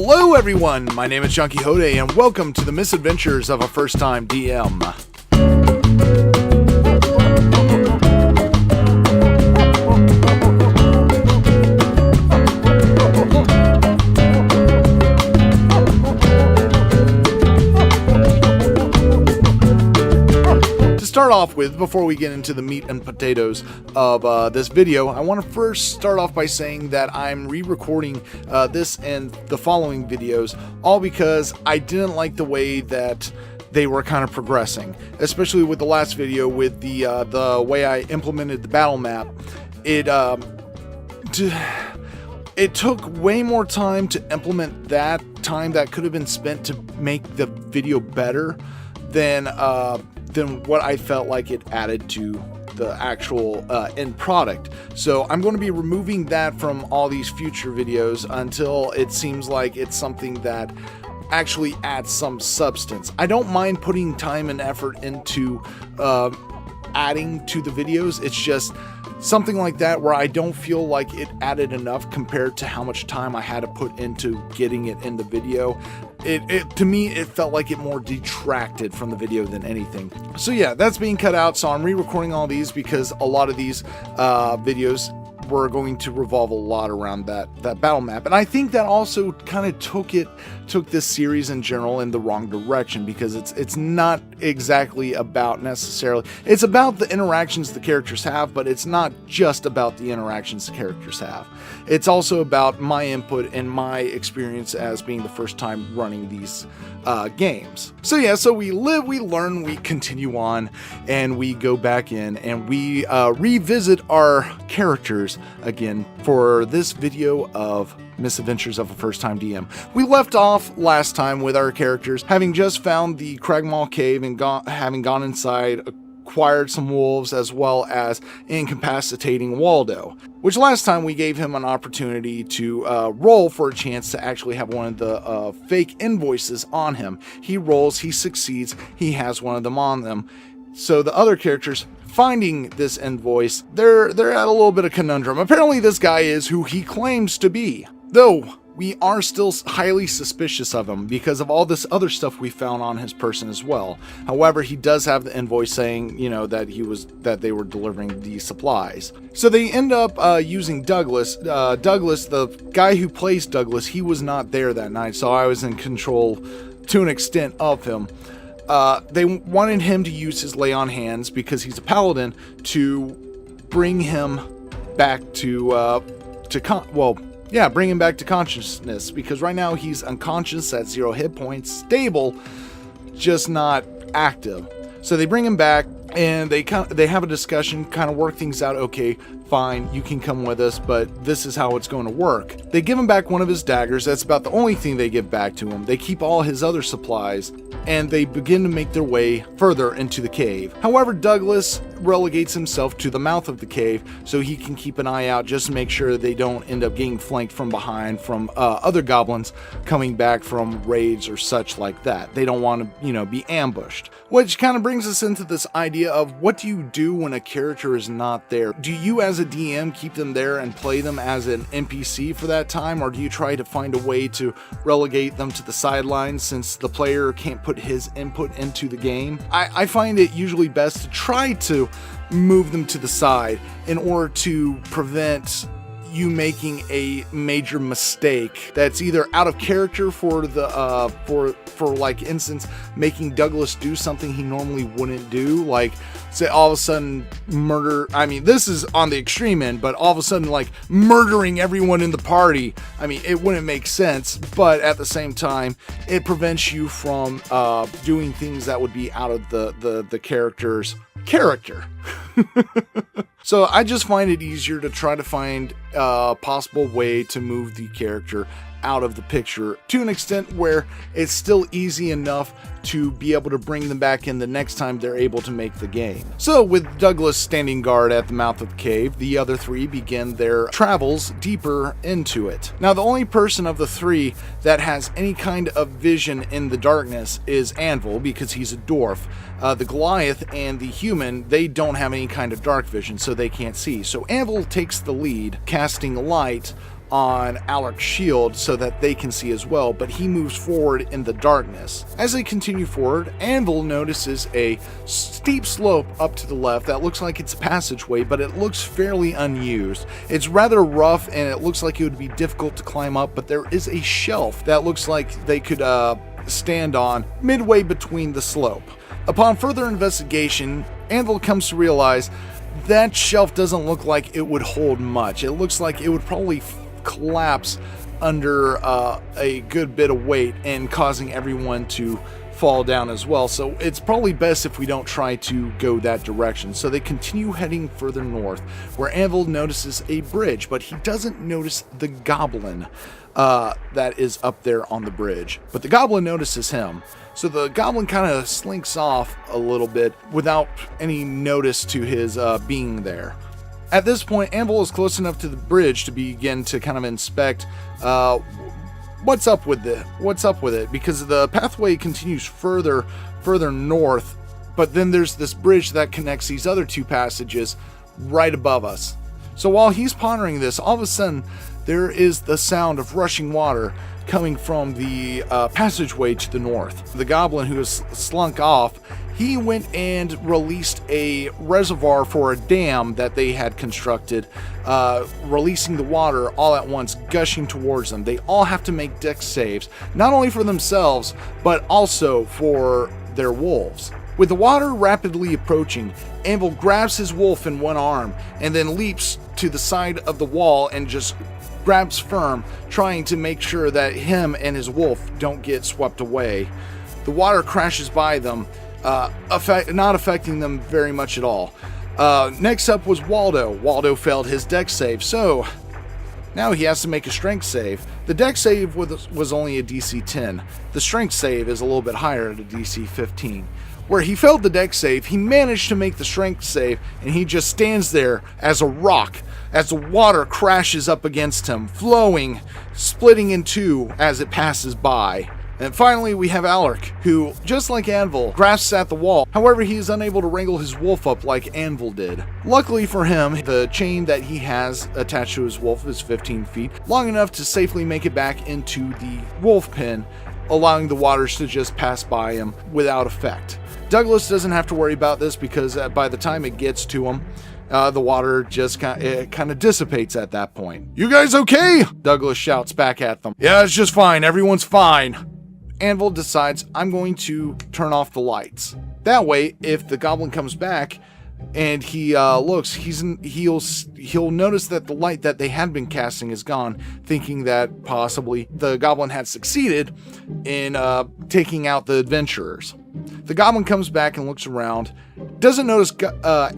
Hello everyone, my name is Johnquixote and welcome to the Misadventures of a First-Time DM. Start off with, before we get into the meat and potatoes of this video, I want to first start off by saying that I'm re-recording this and the following videos, all because I didn't like the way that they were kind of progressing, especially with the last video with the way I implemented the battle map. It took way more time to implement that time that could have been spent to make the video better than what I felt like it added to the actual end product. So I'm going to be removing that from all these future videos until it seems like it's something that actually adds some substance. I don't mind putting time and effort into adding to the videos. It's just something like that where I don't feel like it added enough compared to how much time I had to put into getting it in the video. To me, it felt like it more detracted from the video than anything. So yeah, that's being cut out. So I'm re-recording all these because a lot of these videos were going to revolve a lot around that battle map. And I think that also kind of took this series in general in the wrong direction, because it's not exactly about necessarily, it's about the interactions the characters have, but it's not just about the interactions the characters have. It's also about my input and my experience as being the first time running these games. So yeah, so we live, we learn, we continue on, and we go back in and we revisit our characters again for this video of Misadventures of a First-Time DM. We left off last time with our characters having just found the Cragmaw Cave and having gone inside, acquired some wolves, as well as incapacitating Waldo, which last time we gave him an opportunity to roll for a chance to actually have one of the fake invoices on him. He rolls, he succeeds, he has one of them on them. So the other characters finding this invoice, they're at a little bit of conundrum. Apparently this guy is who he claims to be, though we are still highly suspicious of him because of all this other stuff we found on his person as well. However, he does have the invoice saying, you know, that they were delivering the supplies. So they end up using Douglas. Douglas, the guy who plays Douglas, he was not there that night, so I was in control to an extent of him. They wanted him to use his lay on hands because he's a paladin to bring him back bring him back to consciousness, because right now he's unconscious at 0 hit points, stable, just not active. So they bring him back and they have a discussion, kind of work things out. Okay, fine, you can come with us, but this is how it's going to work. They give him back one of his daggers. That's about the only thing they give back to him. They keep all his other supplies, and they begin to make their way further into the cave. However, Douglas relegates himself to the mouth of the cave so he can keep an eye out just to make sure they don't end up getting flanked from behind from other goblins coming back from raids or such like that. They don't want to, be ambushed. Which kind of brings us into this idea of, what do you do when a character is not there? Do you as a DM keep them there and play them as an NPC for that time, or do you try to find a way to relegate them to the sidelines since the player can't put his input into the game? I find it usually best to try to move them to the side in order to prevent you making a major mistake that's either out of character for the for like instance making Douglas do something he normally wouldn't do, like say all of a sudden murder. I mean, this is on the extreme end, but all of a sudden like murdering everyone in the party. I mean, it wouldn't make sense, but at the same time it prevents you from doing things that would be out of the character's character. So I just find it easier to try to find a possible way to move the character out of the picture to an extent where it's still easy enough to be able to bring them back in the next time they're able to make the game. So with Douglas standing guard at the mouth of the cave, the other three begin their travels deeper into it. Now the only person of the three that has any kind of vision in the darkness is Anvil, because he's a dwarf. The Goliath and the human, they don't have any kind of dark vision, so they can't see. So Anvil takes the lead, casting light on Alarc's shield so that they can see as well, but he moves forward in the darkness. As they continue forward, Anvil notices a steep slope up to the left that looks like it's a passageway, but it looks fairly unused. It's rather rough and it looks like it would be difficult to climb up, but there is a shelf that looks like they could stand on midway between the slope. Upon further investigation, Anvil comes to realize that shelf doesn't look like it would hold much. It looks like it would probably collapse under a good bit of weight and causing everyone to fall down as well. So it's probably best if we don't try to go that direction. So they continue heading further north, where Anvil notices a bridge, but he doesn't notice the goblin that is up there on the bridge. But the goblin notices him. So the goblin kind of slinks off a little bit without any notice to his being there. At this point, Anvil is close enough to the bridge to begin to kind of inspect what's up with it, because the pathway continues further north, but then there's this bridge that connects these other two passages right above us. So while he's pondering this, all of a sudden there is the sound of rushing water coming from the passageway to the north. The goblin who has slunk off, he went and released a reservoir for a dam that they had constructed, releasing the water all at once, gushing towards them. They all have to make dex saves, not only for themselves, but also for their wolves. With the water rapidly approaching, Anvil grabs his wolf in one arm and then leaps to the side of the wall and just grabs firm, trying to make sure that him and his wolf don't get swept away. The water crashes by them, not affecting them very much at all. Next up was Waldo. Waldo failed his dex save, so now he has to make a strength save. The dex save was only a DC 10. The strength save is a little bit higher at a DC 15. Where he failed the dex save, he managed to make the strength save, and he just stands there as a rock as the water crashes up against him, flowing, splitting in two as it passes by. And finally, we have Alaric, who, just like Anvil, grasps at the wall. However, he is unable to wrangle his wolf up like Anvil did. Luckily for him, the chain that he has attached to his wolf is 15 feet, long enough to safely make it back into the wolf pen, allowing the waters to just pass by him without effect. Douglas doesn't have to worry about this because by the time it gets to him, the water just kind of dissipates at that point. "You guys okay?" Douglas shouts back at them. "Yeah, it's just fine. Everyone's fine." Anvil decides, I'm going to turn off the lights. That way, if the goblin comes back and he looks, he'll notice that the light that they had been casting is gone, thinking that possibly the goblin had succeeded in taking out the adventurers. The goblin comes back and looks around, doesn't notice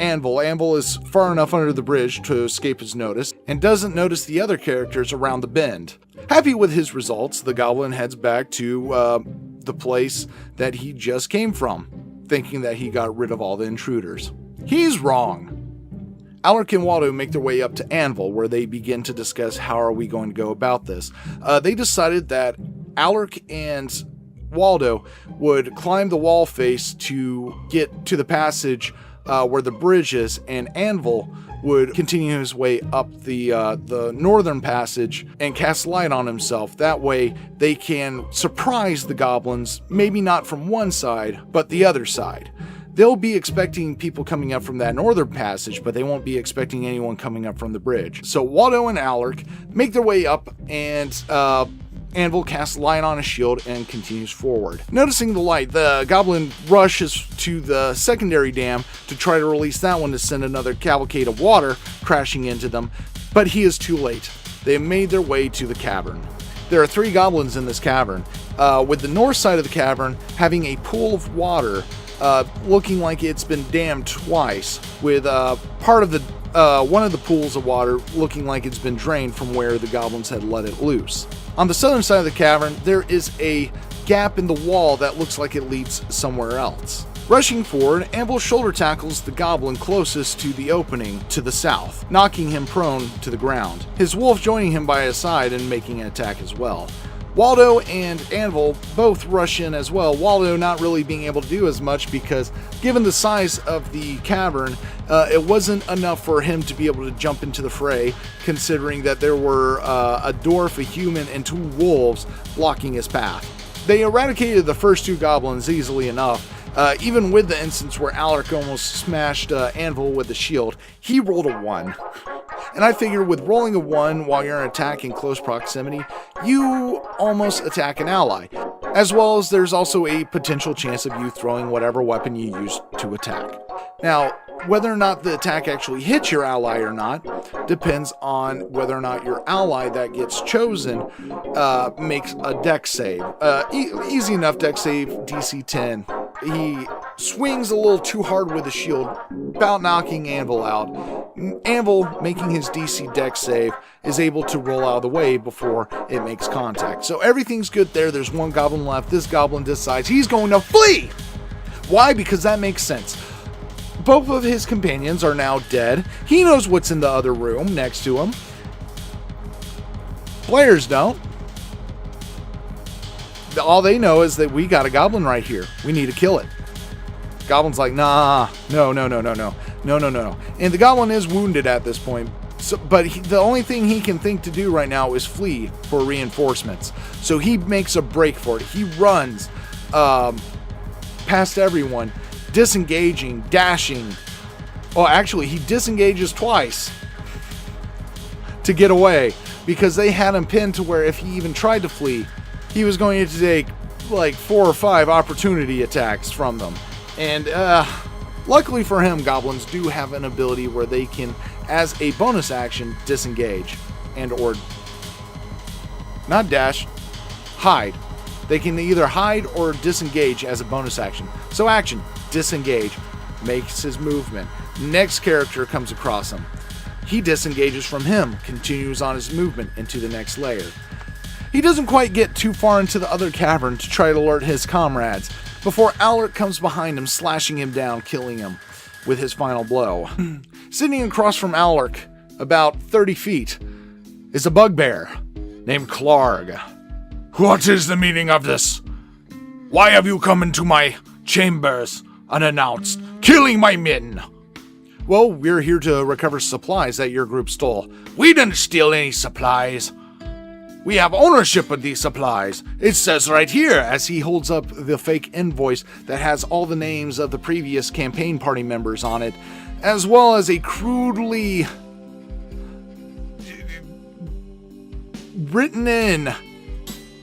Anvil. Anvil is far enough under the bridge to escape his notice, and doesn't notice the other characters around the bend. Happy with his results, the goblin heads back to the place that he just came from, thinking that he got rid of all the intruders. He's wrong. Alaric and Waldo make their way up to Anvil, where they begin to discuss how are we going to go about this. They decided that Alaric and Waldo would climb the wall face to get to the passage where the bridge is, and Anvil would continue his way up the northern passage and cast light on himself. That way they can surprise the goblins, maybe not from one side, but the other side. They'll be expecting people coming up from that northern passage, but they won't be expecting anyone coming up from the bridge. So Waldo and Alaric make their way up, and Anvil casts light on his shield and continues forward. Noticing the light, the goblin rushes to the secondary dam to try to release that one to send another cavalcade of water crashing into them, but he is too late. They have made their way to the cavern. There are 3 goblins in this cavern, with the north side of the cavern having a pool of water looking like it's been dammed twice, with part of the one of the pools of water looking like it's been drained from where the goblins had let it loose. On the southern side of the cavern, there is a gap in the wall that looks like it leads somewhere else. Rushing forward, Anvil shoulder tackles the goblin closest to the opening to the south, knocking him prone to the ground, his wolf joining him by his side and making an attack as well. Waldo and Anvil both rush in as well. Waldo not really being able to do as much because given the size of the cavern, it wasn't enough for him to be able to jump into the fray, considering that there were a dwarf, a human, and 2 wolves blocking his path. They eradicated the first 2 goblins easily enough. Even with the instance where Alaric almost smashed Anvil with the shield, he rolled a 1. And I figure with rolling a 1 while you're in attack in close proximity, you almost attack an ally. As well as there's also a potential chance of you throwing whatever weapon you use to attack. Now, whether or not the attack actually hits your ally or not depends on whether or not your ally that gets chosen makes a dex save. Easy enough dex save, DC 10. He swings a little too hard with the shield, about knocking Anvil out. Anvil, making his DC dex save, is able to roll out of the way before it makes contact. So everything's good there. There's 1 goblin left. This goblin decides he's going to flee! Why? Because that makes sense. Both of his companions are now dead. He knows what's in the other room next to him. Players don't. All they know is that we got a goblin right here. We need to kill it. Goblin's like, nah, no. And the goblin is wounded at this point. But the only thing he can think to do right now is flee for reinforcements. So he makes a break for it. He runs past everyone, disengaging, dashing. Oh, actually, he disengages twice to get away because they had him pinned to where if he even tried to flee, he was going to take like 4 or 5 opportunity attacks from them. And luckily for him, goblins do have an ability where they can, as a bonus action, disengage and or not dash, hide. They can either hide or disengage as a bonus action. So action, disengage, makes his movement. Next character comes across him. He disengages from him, continues on his movement into the next layer. He doesn't quite get too far into the other cavern to try to alert his comrades before Alaric comes behind him, slashing him down, killing him with his final blow. Sitting across from Alaric, about 30 feet, is a bugbear named Clarg. What is the meaning of this? Why have you come into my chambers unannounced, killing my men? Well, we're here to recover supplies that your group stole. We didn't steal any supplies. We have ownership of these supplies. It says right here. As he holds up the fake invoice that has all the names of the previous campaign party members on it, as well as a crudely written in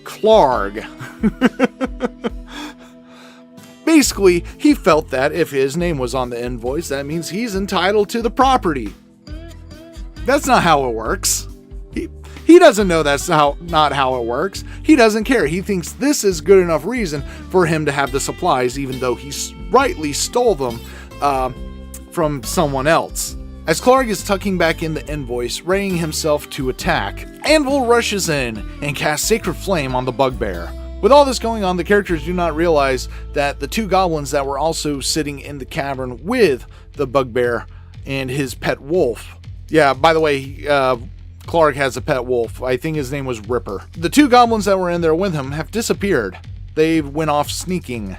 Clarg. Basically, he felt that if his name was on the invoice, that means he's entitled to the property. That's not how it works. He doesn't know that's not how it works. He doesn't care. He thinks this is good enough reason for him to have the supplies, even though he rightly stole them from someone else. As Clarg is tucking back in the invoice, readying himself to attack, Anvil rushes in and casts Sacred Flame on the bugbear. With all this going on, the characters do not realize that the 2 goblins that were also sitting in the cavern with the bugbear and his pet wolf. Yeah, by the way, Clarg has a pet wolf. I think his name was Ripper. The 2 goblins that were in there with him have disappeared. They went off sneaking.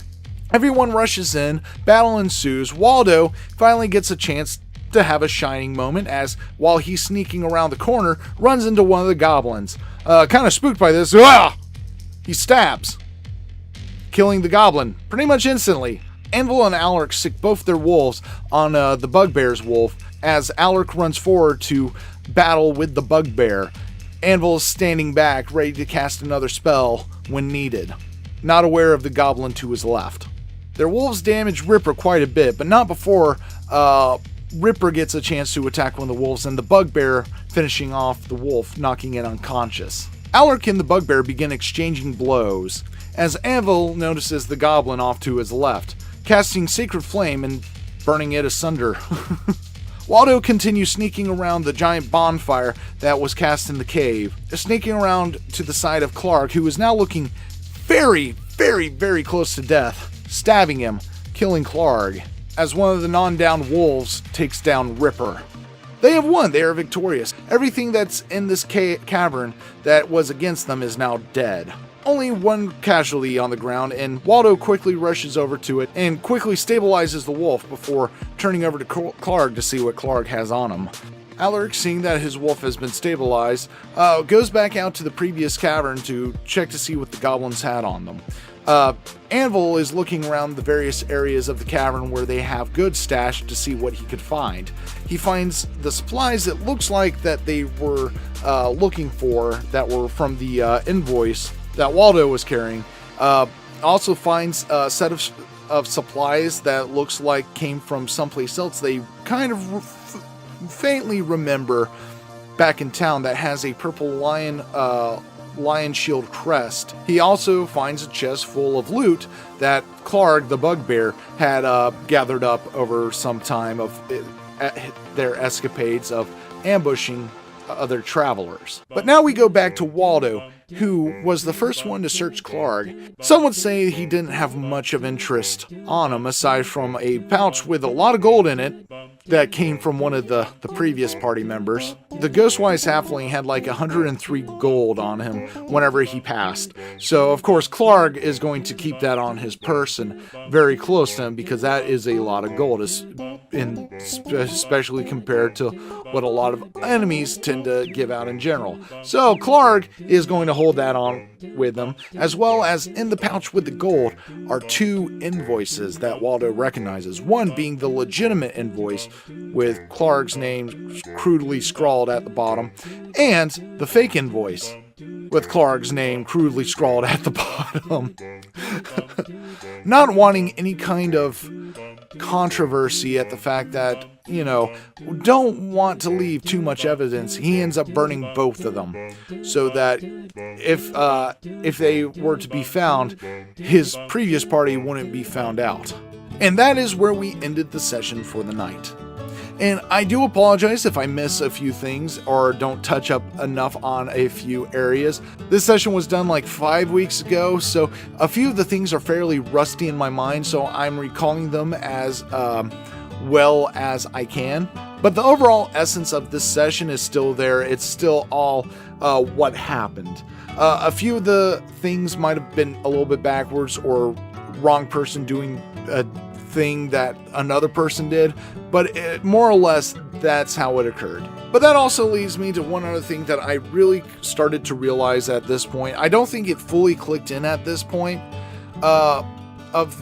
Everyone rushes in, battle ensues. Waldo finally gets a chance to have a shining moment as, while he's sneaking around the corner, runs into one of the goblins. Kind of spooked by this, he stabs, killing the goblin pretty much instantly. Anvil and Alaric sick both their wolves on the bugbear's wolf as Alaric runs forward to battle with the bugbear. Anvil is standing back, ready to cast another spell when needed, not aware of the goblin to his left. Their wolves damage Ripper quite a bit, but not before Ripper gets a chance to attack one of the wolves, and the bugbear finishing off the wolf, knocking it unconscious. Alaric and the bugbear begin exchanging blows, as Anvil notices the goblin off to his left, casting Sacred Flame and burning it asunder. Waldo continues sneaking around the giant bonfire that was cast in the cave, sneaking around to the side of Clarg, who is now looking very, very, very close to death, stabbing him, killing Clarg, as one of the non-downed wolves takes down Ripper. They have won. They are victorious. Everything that's in this cavern that was against them is now dead. Only one casualty on the ground, and Waldo quickly rushes over to it and quickly stabilizes the wolf before turning over to Clark to see what Clark has on him. Alaric, seeing that his wolf has been stabilized, goes back out to the previous cavern to check to see what the goblins had on them. Anvil is looking around the various areas of the cavern where they have goods stashed to see what he could find. He finds the supplies that looks like that they were looking for that were from the invoice that Waldo was carrying. Also finds a set of supplies that looks like came from someplace else. They kind of faintly remember back in town that has a purple lion shield crest. He also finds a chest full of loot that Clark, the bugbear, had gathered up over some time of their escapades of ambushing other travelers. But now we go back to Waldo, who was the first one to search Clark. Some would say he didn't have much of interest on him aside from a pouch with a lot of gold in it that came from one of the previous party members. The Ghostwise Halfling had like 103 gold on him whenever he passed. So of course Clark is going to keep that on his person very close to him because that is a lot of gold, especially compared to what a lot of enemies tend to give out in general. So Clark is going to hold that on with him, as well as in the pouch with the gold are 2 invoices that Waldo recognizes. One being the legitimate invoice with Clark's name crudely scrawled at the bottom, and the fake invoice with Clark's name crudely scrawled at the bottom. Not wanting any kind of controversy at the fact that, don't want to leave too much evidence, he ends up burning both of them so that if they were to be found, his previous party wouldn't be found out. And that is where we ended the session for the night. And I do apologize if I miss a few things or don't touch up enough on a few areas. This session was done like 5 weeks ago, so a few of the things are fairly rusty in my mind, so I'm recalling them as well as I can. But the overall essence of this session is still there. It's still all what happened. A few of the things might have been a little bit backwards or wrong person doing a thing that another person did, but more or less that's how it occurred. But that also leads me to one other thing that I really started to realize at this point. I don't think it fully clicked in at this point of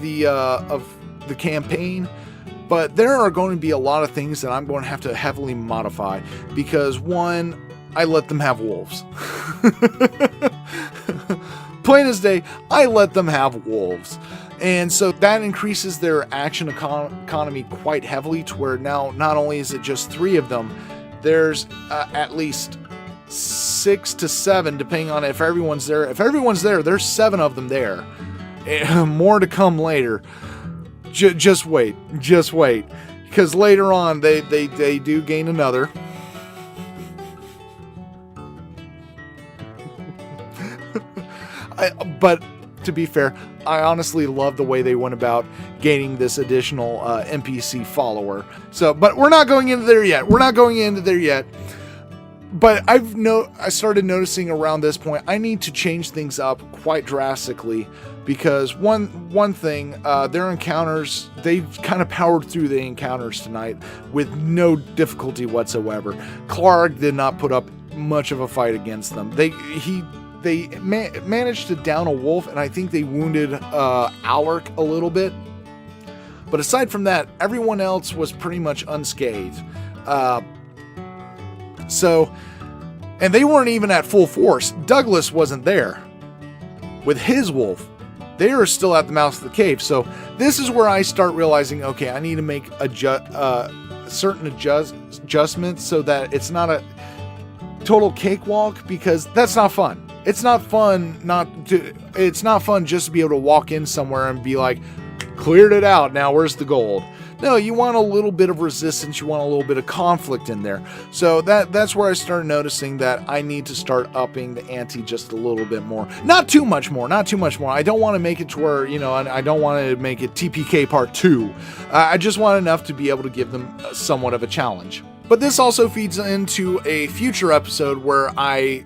the campaign, but there are going to be a lot of things that I'm going to have to heavily modify because one, I let them have wolves. Plain as day, I let them have wolves. And so that increases their action economy quite heavily to where now not only is it just 3 of them, there's at least 6 to 7, depending on if everyone's there. If everyone's there, there's 7 of them there. More to come later. Just wait. Because later on, they do gain another. But to be fair, I honestly love the way they went about gaining this additional NPC follower. But we're not going into there yet. But I started noticing around this point, I need to change things up quite drastically because one thing, their encounters, they kind of powered through the encounters tonight with no difficulty whatsoever. Clark did not put up much of a fight against them. They managed to down a wolf, and I think they wounded Alaric a little bit. But aside from that, everyone else was pretty much unscathed. And they weren't even at full force. Douglas wasn't there with his wolf. They are still at the mouth of the cave. So this is where I start realizing, okay, I need to make certain adjustments so that it's not a total cakewalk, because that's not fun. It's not fun just to be able to walk in somewhere and be like, cleared it out, now where's the gold? No, you want a little bit of resistance, you want a little bit of conflict in there. So that's where I started noticing that I need to start upping the ante just a little bit more. Not too much more. I don't want to make it to where, I don't want to make it TPK part 2. I just want enough to be able to give them somewhat of a challenge. But this also feeds into a future episode where I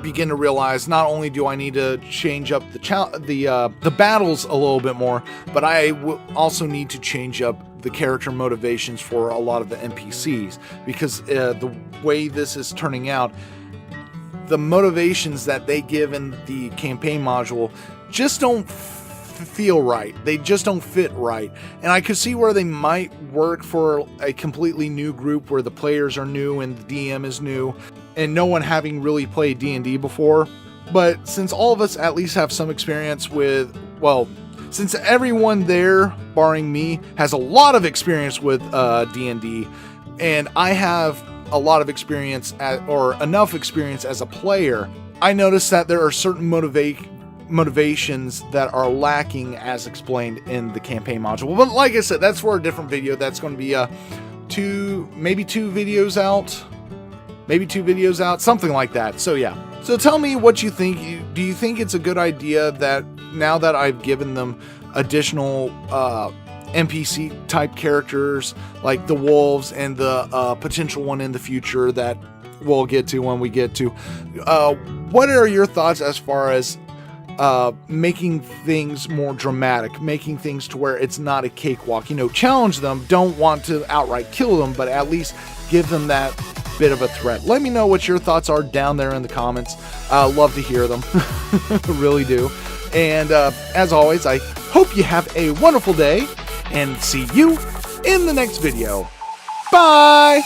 begin to realize not only do I need to change up the battles a little bit more, but I also need to change up the character motivations for a lot of the NPCs, because the way this is turning out, the motivations that they give in the campaign module just don't feel right. They just don't fit right. And I could see where they might work for a completely new group where the players are new and the DM is new and no one having really played D&D before. But since all of us at least have some experience with, well, since everyone there, barring me, has a lot of experience with D&D, and I have a lot of experience or enough experience as a player, I noticed that there are certain motivations that are lacking as explained in the campaign module. But like I said, that's for a different video. That's going to be maybe two videos out, something like that. So yeah. So tell me what you think. Do you think it's a good idea that now that I've given them additional NPC type characters like the wolves and the potential one in the future that we'll get to when we get to, what are your thoughts as far as making things more dramatic, making things to where it's not a cakewalk? You know, challenge them, don't want to outright kill them, but at least give them that bit of a threat. Let me know what your thoughts are down there in the comments. Love to hear them. Really do. And as always, I hope you have a wonderful day and see you in the next video. Bye!